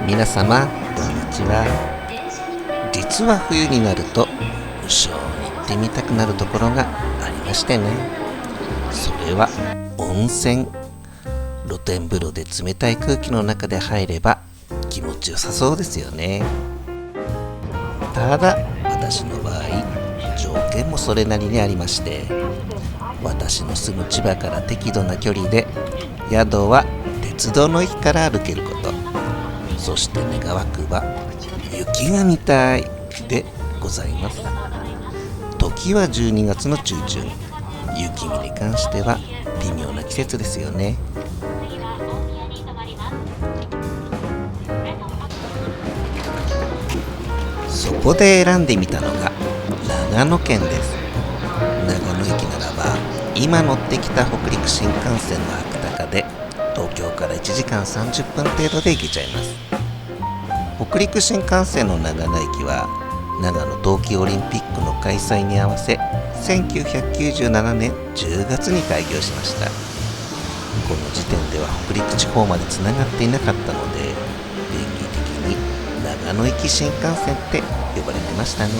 皆様こんにちは。実は冬になると無性に行ってみたくなるところがありましてね。それは温泉。露天風呂で冷たい空気の中で入れば気持ちよさそうですよね。ただ私の場合条件もそれなりにありまして、私の住む千葉から適度な距離で、宿は鉄道の駅から歩けること、そして願わくば雪が見たいでございます。時は12月の中旬、雪見に関しては微妙な季節ですよね。そこで選んでみたのが長野県です。長野駅ならば今乗ってきた北陸新幹線の博多で東京から1時間30分程度で行けちゃいます。北陸新幹線の長野駅は長野冬季オリンピックの開催に合わせ1997年10月に開業しました。この時点では北陸地方までつながっていなかったので、便宜的に長野駅新幹線って呼ばれてましたね。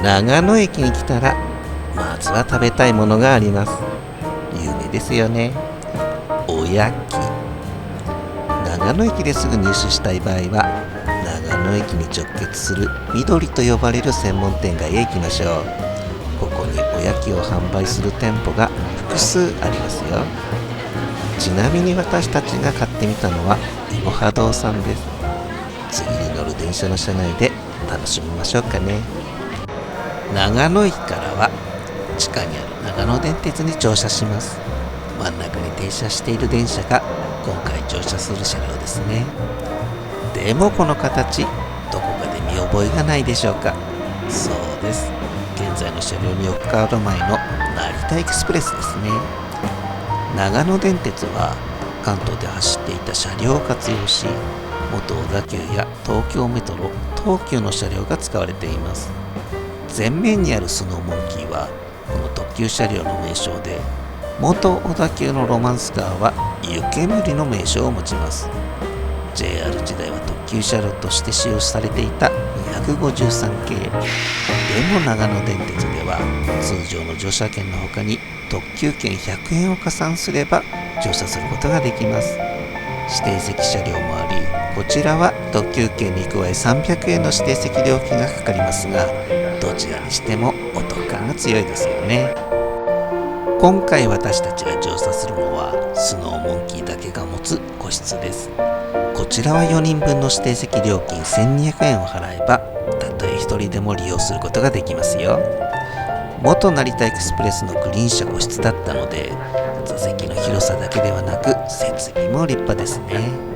長野駅に来たらまずは食べたいものがあります。有名ですよね。おやき。長野駅ですぐ入手したい場合は長野駅に直結する緑と呼ばれる専門店街へ行きましょう。ここにおやきを販売する店舗が複数ありますよ。ちなみに私たちが買ってみたのは芋波堂さんです。次に乗る電車の車内で楽しみましょうかね。長野駅からは地下にある長野電鉄に乗車します。真ん中に停車している電車が今回乗車する車両ですね。でもこの形どこかで見覚えがないでしょうか。そうです、現在の車両に置き換わる前の成田エクスプレスですね。長野電鉄は関東で走っていた車両を活用し、元小田急や東京メトロ、東急の車両が使われています。前面にあるスノーモンキーはこの特急車両の名称で、元小田急のロマンスカーは湯煙の名称を持ちます。 JR 時代は特急車両として使用されていた253系でも、長野電鉄では通常の乗車券の他に特急券100円を加算すれば乗車することができます。指定席車両もあり、こちらは特急券に加え300円の指定席料金がかかりますが、どちらにしてもお得感が強いですよね。今回私たちが乗車するのはスノーモンキーだけが持つ個室です。こちらは4人分の指定席料金1200円を払えば、たとえ1人でも利用することができますよ。元成田エクスプレスのグリーン車個室だったので、座席の広さだけではなく設備も立派ですね。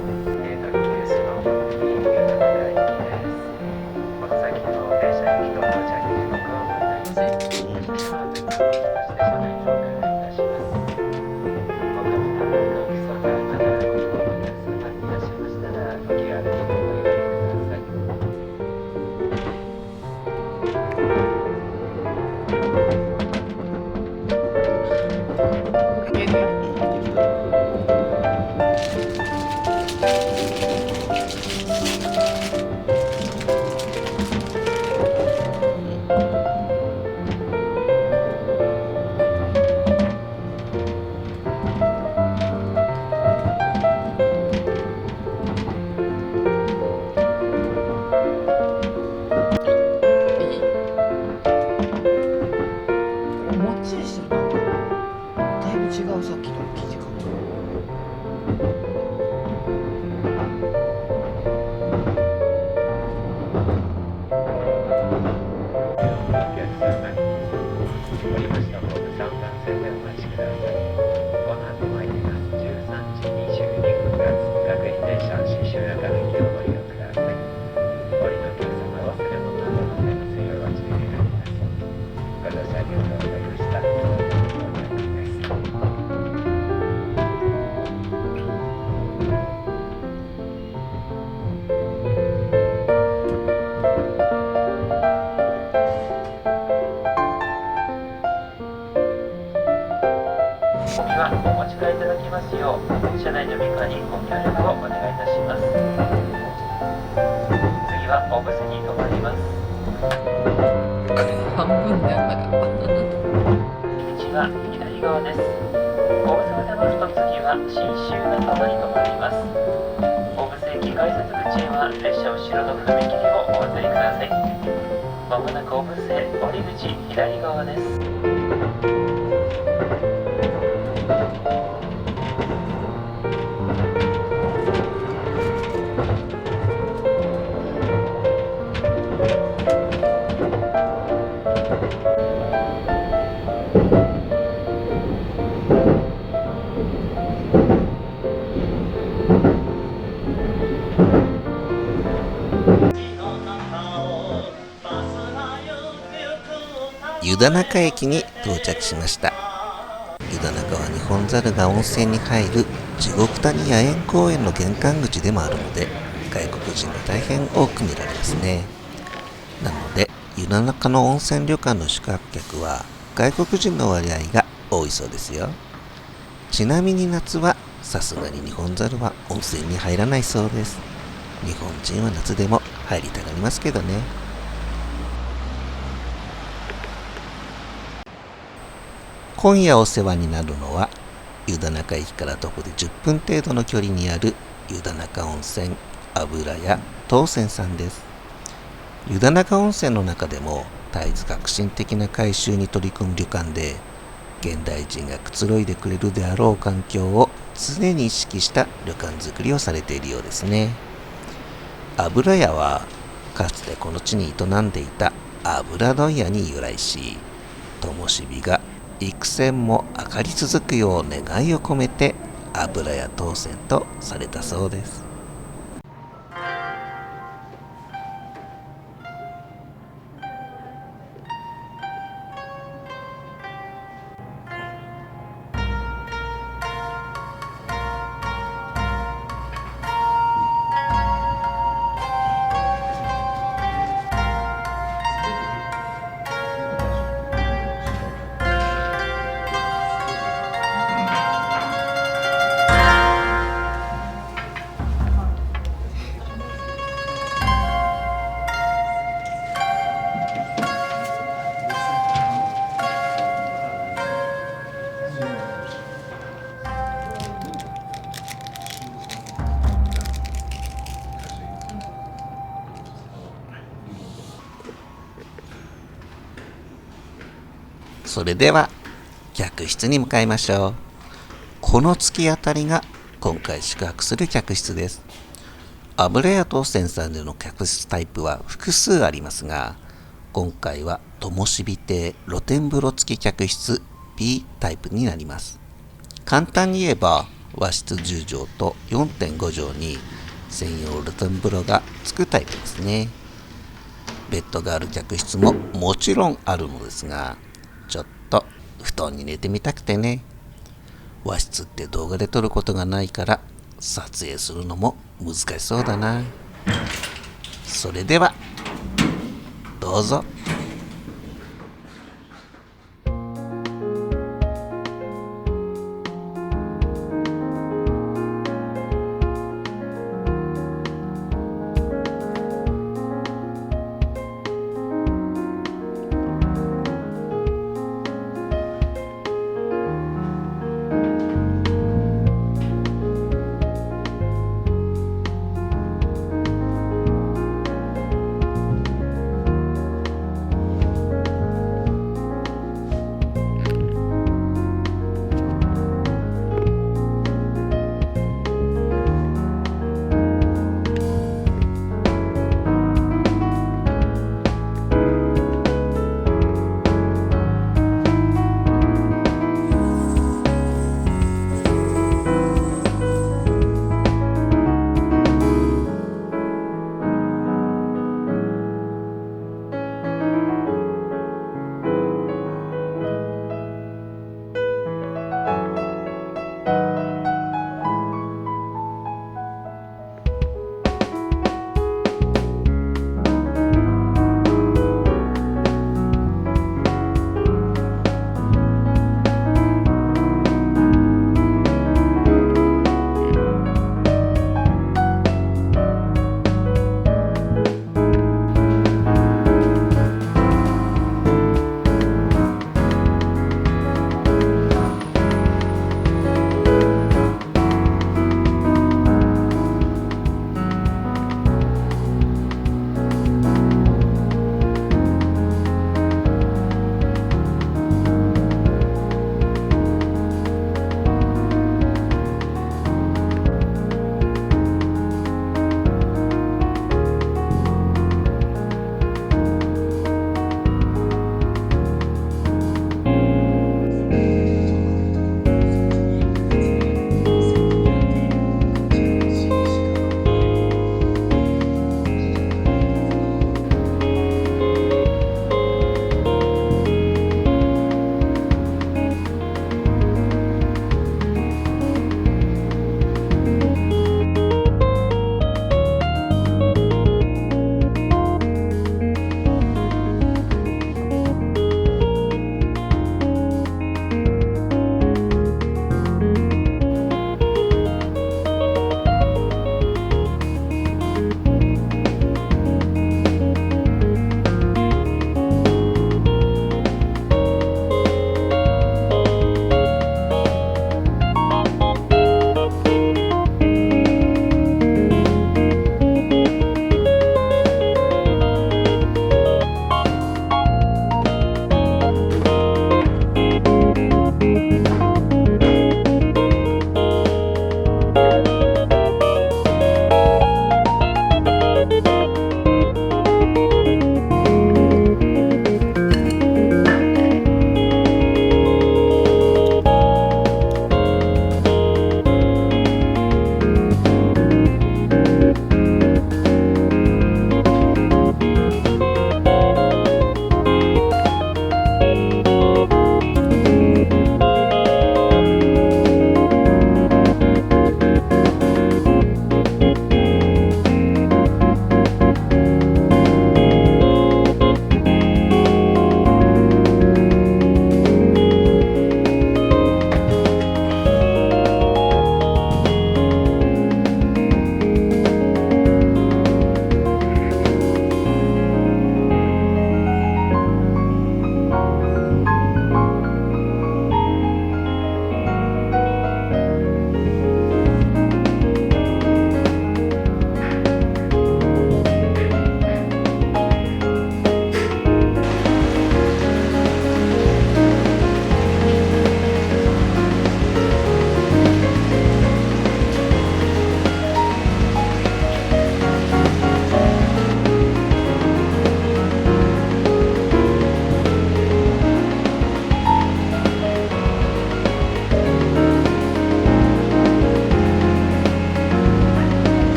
込みはお持ち帰りいただきますよう車内のみかにご協力をお願いいたします。次は小布施に停まります。半分でやんなかった道は左側です。小布施を出ますと次は信州仲間に停まります。小布施駅改札口へは列車後ろの踏切をお渡りください。まもなく小布施降り口左側です。湯田中駅に到着しました。湯田中は日本猿が温泉に入る地獄谷野猿公園の玄関口でもあるので、外国人が大変多く見られますね。なので湯田中の温泉旅館の宿泊客は外国人の割合が多いそうですよ。ちなみに夏はさすがに日本猿は温泉に入らないそうです。日本人は夏でも入りたがりますけどね。今夜お世話になるのは湯田中駅から徒歩で10分程度の距離にある湯田中温泉あぶらや燈千さんです。湯田中温泉の中でも絶えず革新的な改修に取り組む旅館で、現代人がくつろいでくれるであろう環境を常に意識した旅館づくりをされているようですね。油屋はかつてこの地に営んでいた油問屋に由来し、灯火が幾千も明かり続くよう願いを込めて油屋灯千とされたそうです。それでは客室に向かいましょう。この突き当たりが今回宿泊する客室です。油屋灯千さんでの客室タイプは複数ありますが、今回は灯火亭露天風呂付き客室 B タイプになります。簡単に言えば和室10畳と 4.5 畳に専用露天風呂がつくタイプですね。ベッドがある客室ももちろんあるのですが、ちょっと布団に寝てみたくてね。和室って動画で撮ることがないから撮影するのも難しそうだな。それではどうぞ。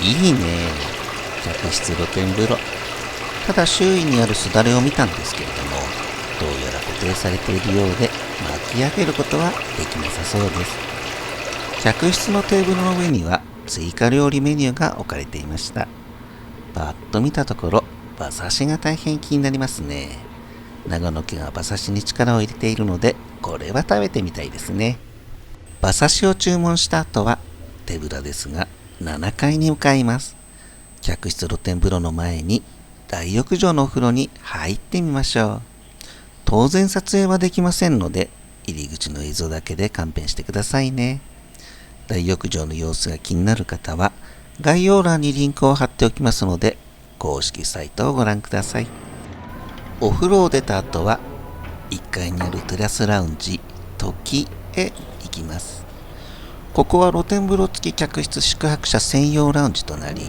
いいね。客室露天風呂。ただ周囲にあるすだれを見たんですけれども、どうやら固定されているようで巻き上げることはできなさそうです。客室のテーブルの上には追加料理メニューが置かれていました。パッと見たところ、馬刺しが大変気になりますね。長野県は馬刺しに力を入れているので、これは食べてみたいですね。馬刺しを注文した後は手ぶらですが7階に向かいます。客室露天風呂の前に大浴場のお風呂に入ってみましょう。当然撮影はできませんので、入り口の映像だけで勘弁してくださいね。大浴場の様子が気になる方は概要欄にリンクを貼っておきますので、公式サイトをご覧ください。お風呂を出た後は1階にあるテラスラウンジ時へ行きます。ここは露天風呂付き客室宿泊者専用ラウンジとなり、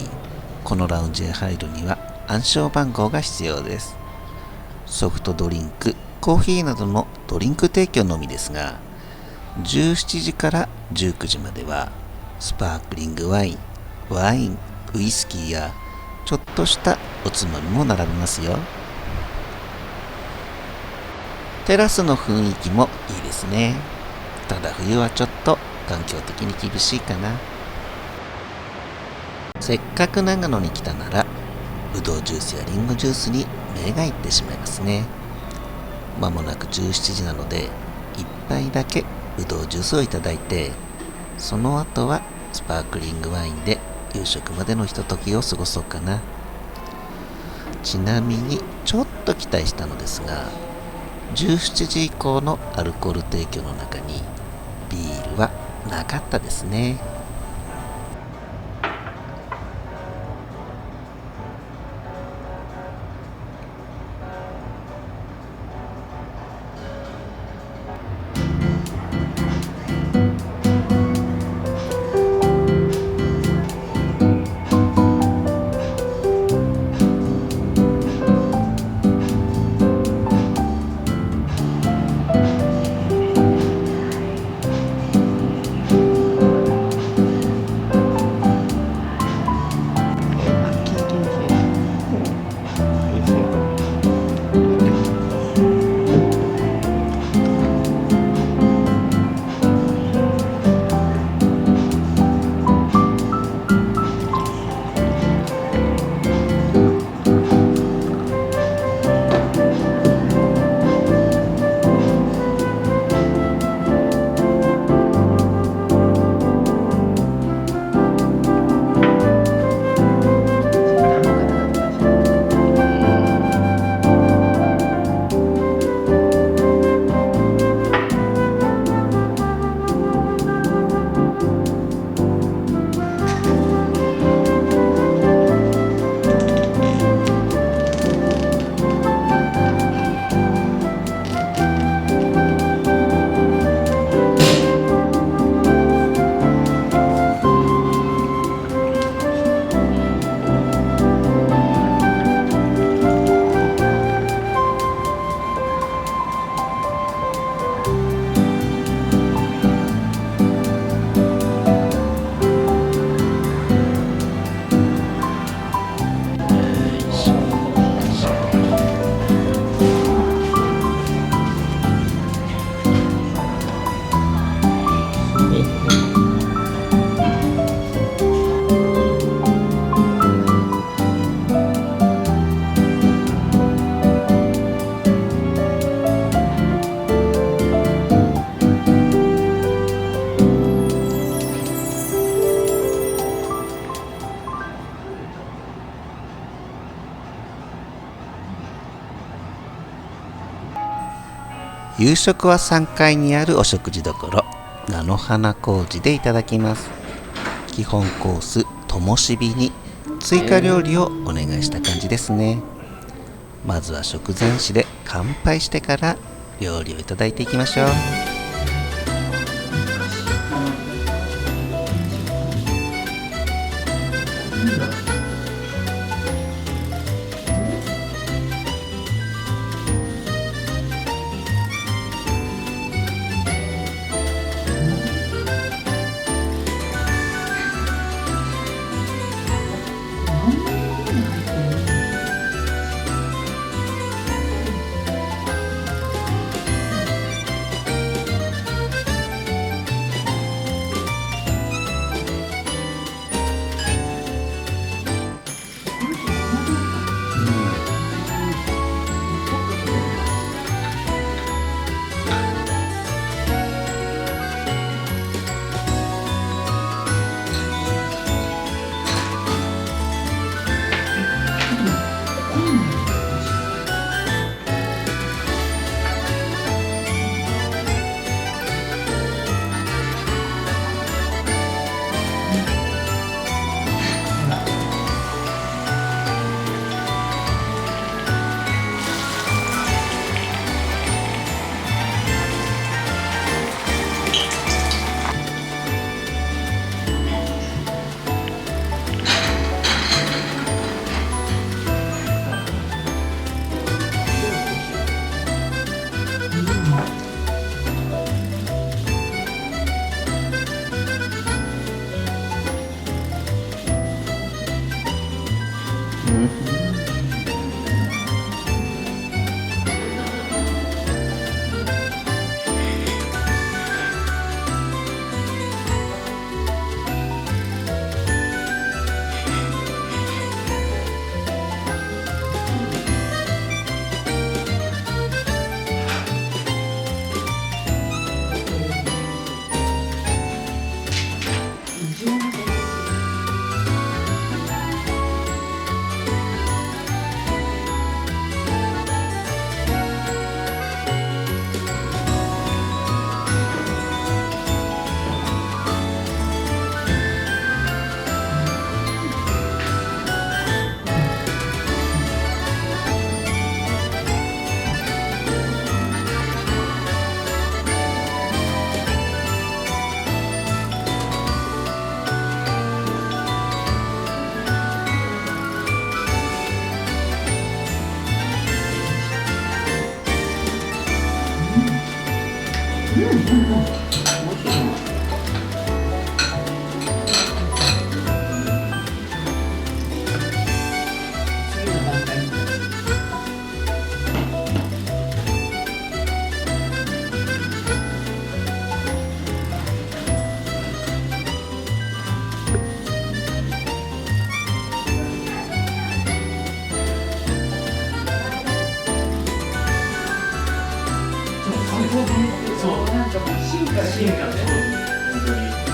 このラウンジへ入るには暗証番号が必要です。ソフトドリンク、コーヒーなどのドリンク提供のみですが、17時から19時まではスパークリングワイン、ウイスキーやちょっとしたおつまみも並びますよ。テラスの雰囲気もいいですね。ただ冬はちょっと環境的に厳しいかな。せっかく長野に来たなら、ぶどうジュースやリンゴジュースに目がいってしまいますね。まもなく17時なので、一杯だけぶどうジュースをいただいて、その後はスパークリングワインで夕食までのひとときを過ごそうかな。ちなみにちょっと期待したのですが、17時以降のアルコール提供の中にビールはなかったですね。夕食は3階にあるお食事処菜の花小路でいただきます。基本コースともしびに追加料理をお願いした感じですね。まずは食前酒で乾杯してから料理をいただいていきましょう。進化ね、本当に。行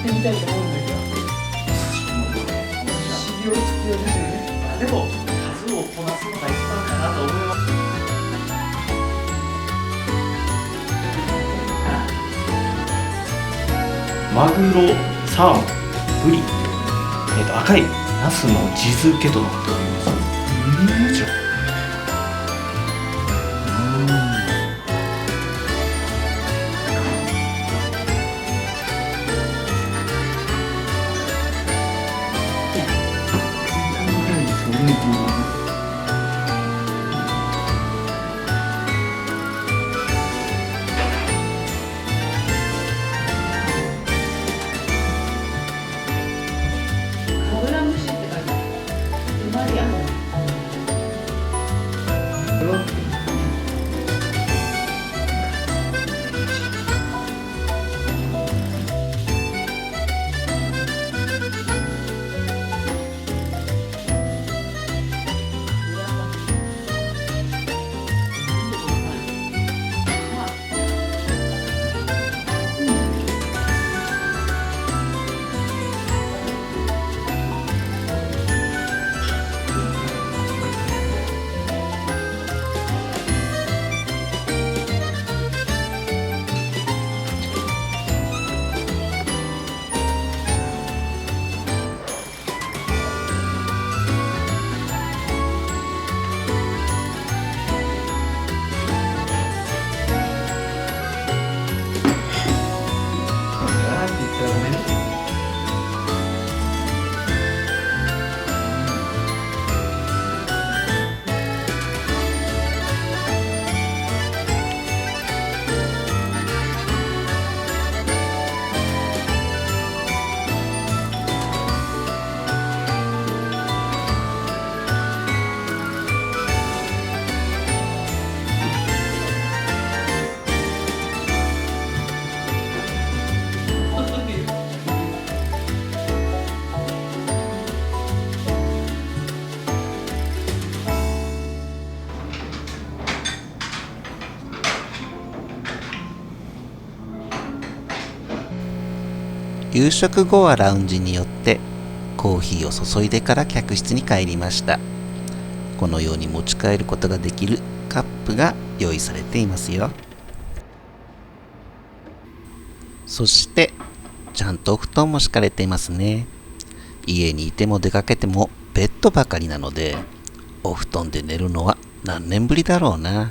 ってみたいと思うんだけど、修行必要ですよね。でも数をこなすのが一番かなと思います。マグロ、サーモン、ブリ、赤いナスの地漬けとなっております。こちら。夕食後はラウンジに寄ってコーヒーを注いでから客室に帰りました。このように持ち帰ることができるカップが用意されていますよ。そしてちゃんとお布団も敷かれていますね。家にいても出かけてもベッドばかりなので、お布団で寝るのは何年ぶりだろうな。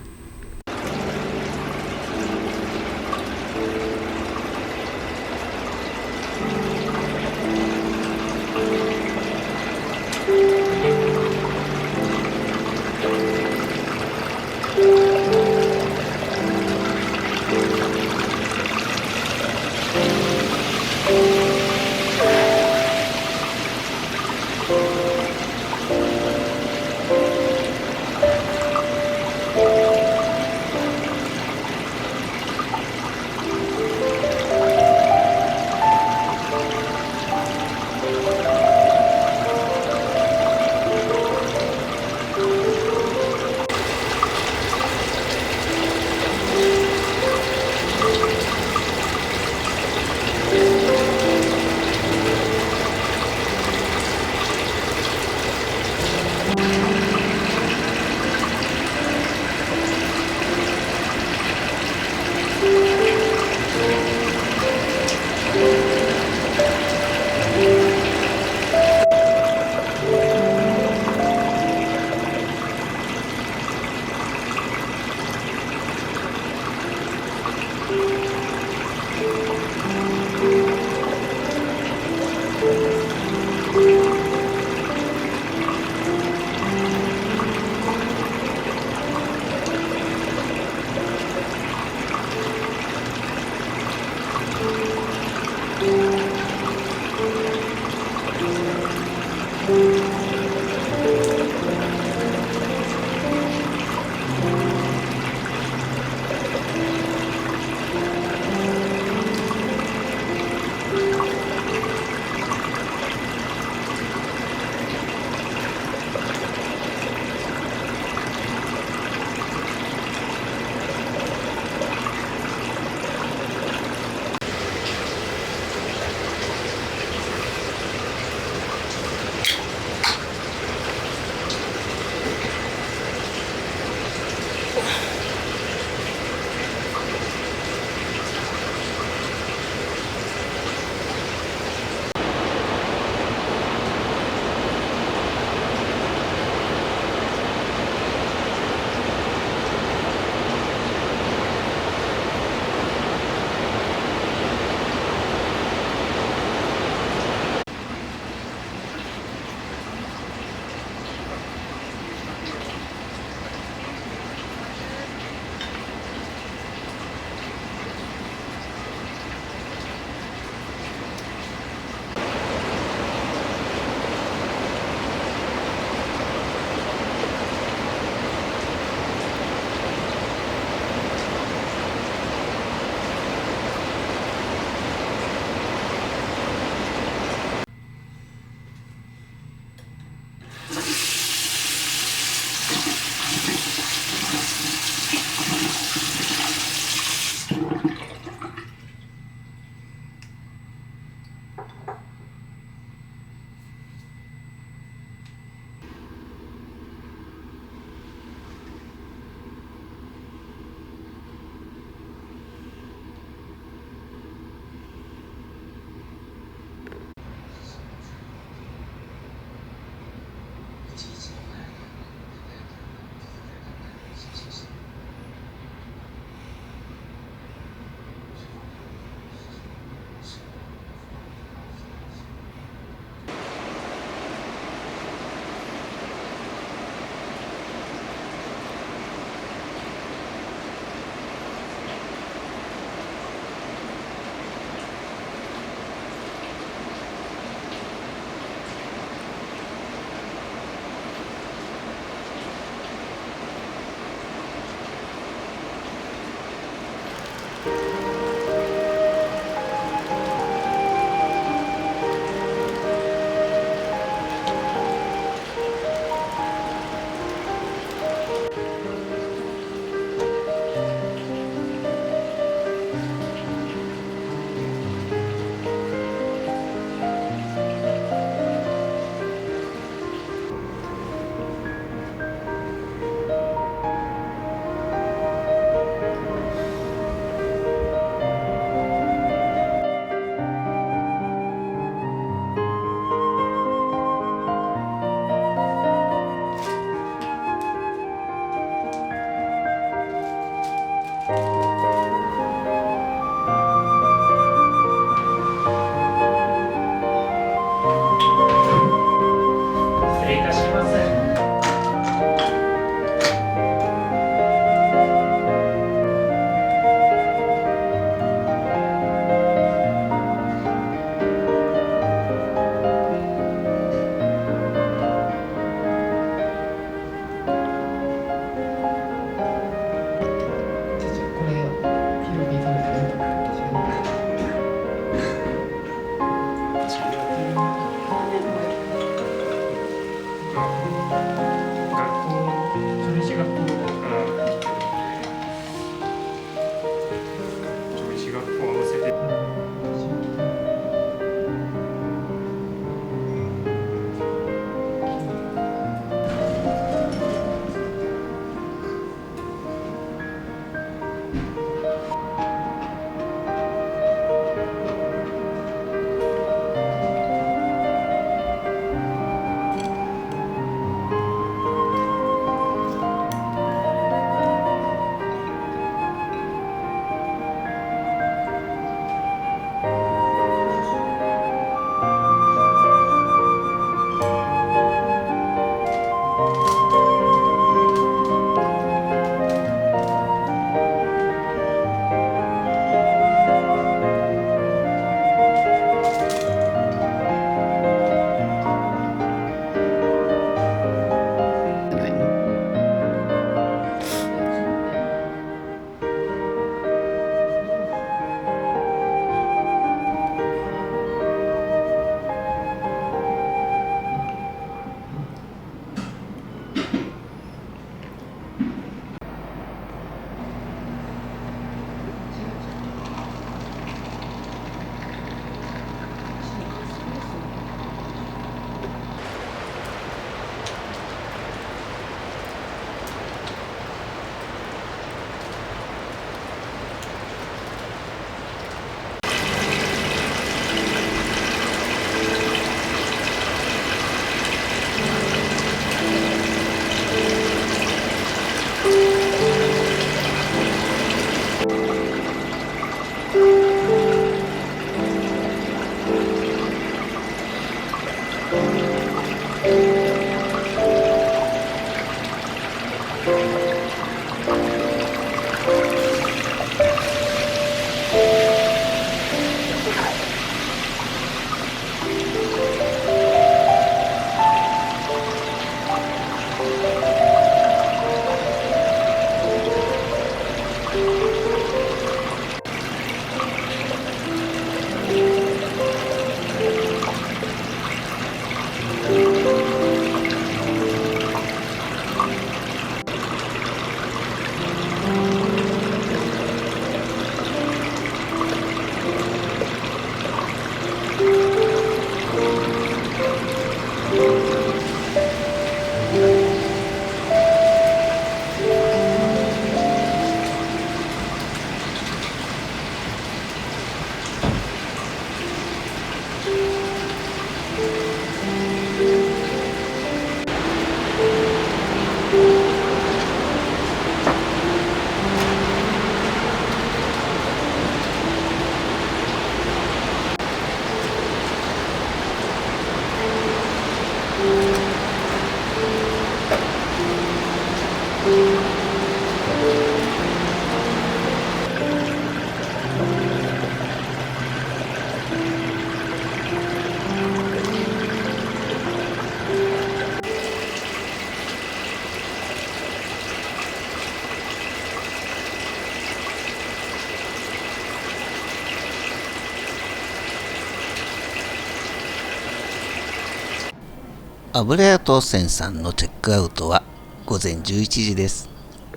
油屋東泉さんのチェックアウトは午前11時です。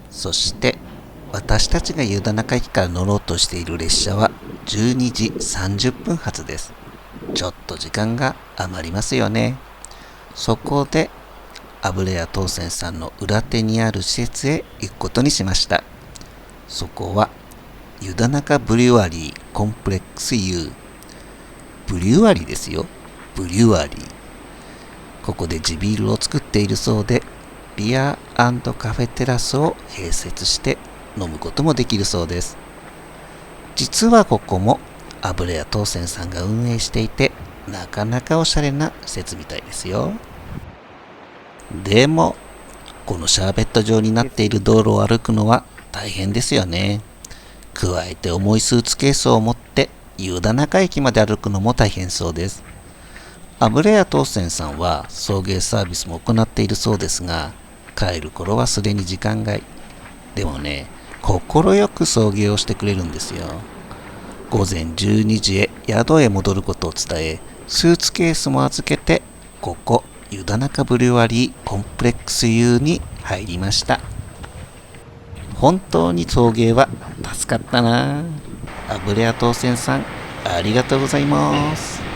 そして私たちが湯田中駅から乗ろうとしている列車は12時30分発です。ちょっと時間が余りますよね。そこで油屋東泉さんの裏手にある施設へ行くことにしました。そこは湯田中ブリュワリーコンプレックス U。 ブリュワリーですよ。ブリュワリー。ここで地ビールを作っているそうで、ビア&カフェテラスを併設して飲むこともできるそうです。実はここも油屋東泉さんが運営していて、なかなかおしゃれな施設みたいですよ。でもこのシャーベット状になっている道路を歩くのは大変ですよね。加えて重いスーツケースを持って湯田中駅まで歩くのも大変そうです。油屋東泉さんは送迎サービスも行っているそうですが、帰る頃はすでに時間外。でもね、快く送迎をしてくれるんですよ。午前12時へ宿へ戻ることを伝え、スーツケースも預けて、ここ湯田中ブリュワリーコンプレックス U に入りました。本当に送迎は助かったな。油屋東泉さん、ありがとうございます。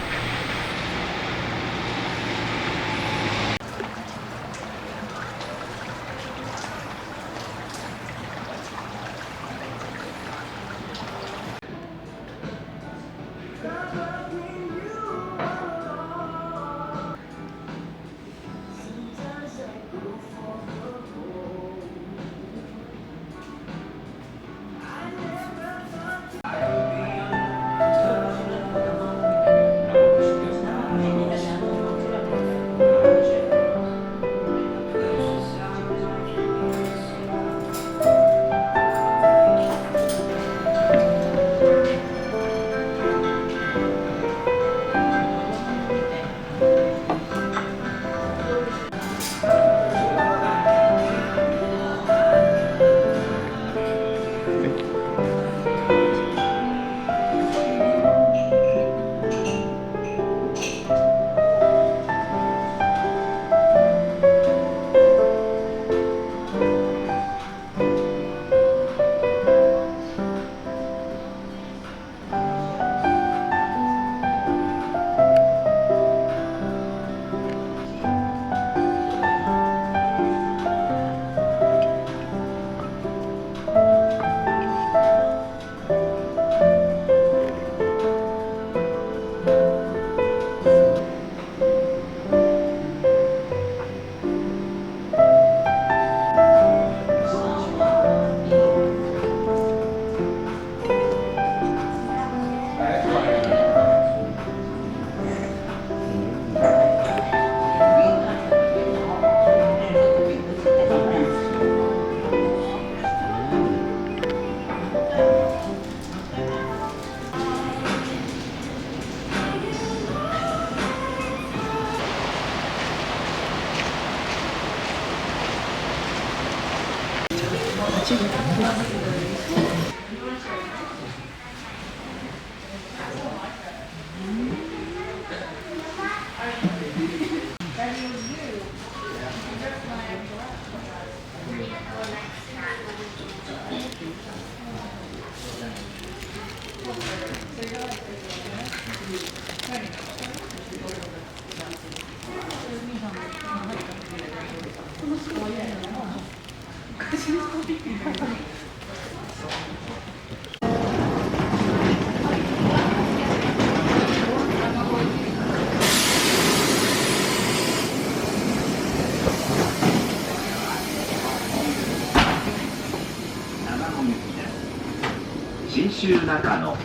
信州中野、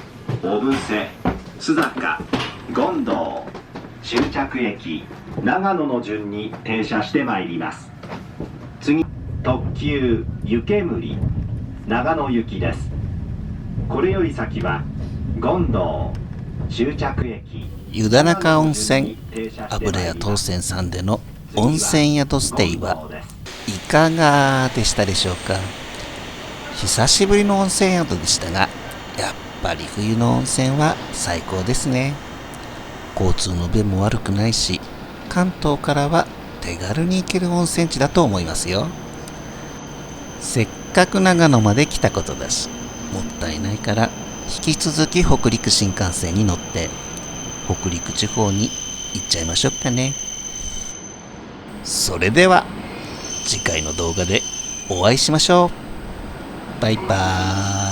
小布施、須坂、権堂、終着駅長野の順に停車してまいります。次、特急湯煙長野行きです。これより先は権堂、終着駅湯田中温泉油屋東泉さんでの温泉宿ステイはいかがでしたでしょうか。久しぶりの温泉宿でしたが、やっぱり冬の温泉は最高ですね。交通の便も悪くないし、関東からは手軽に行ける温泉地だと思いますよ。せっかく長野まで来たことだし、もったいないから引き続き北陸新幹線に乗って北陸地方に行っちゃいましょうかね。それでは次回の動画でお会いしましょう。バイバーイ。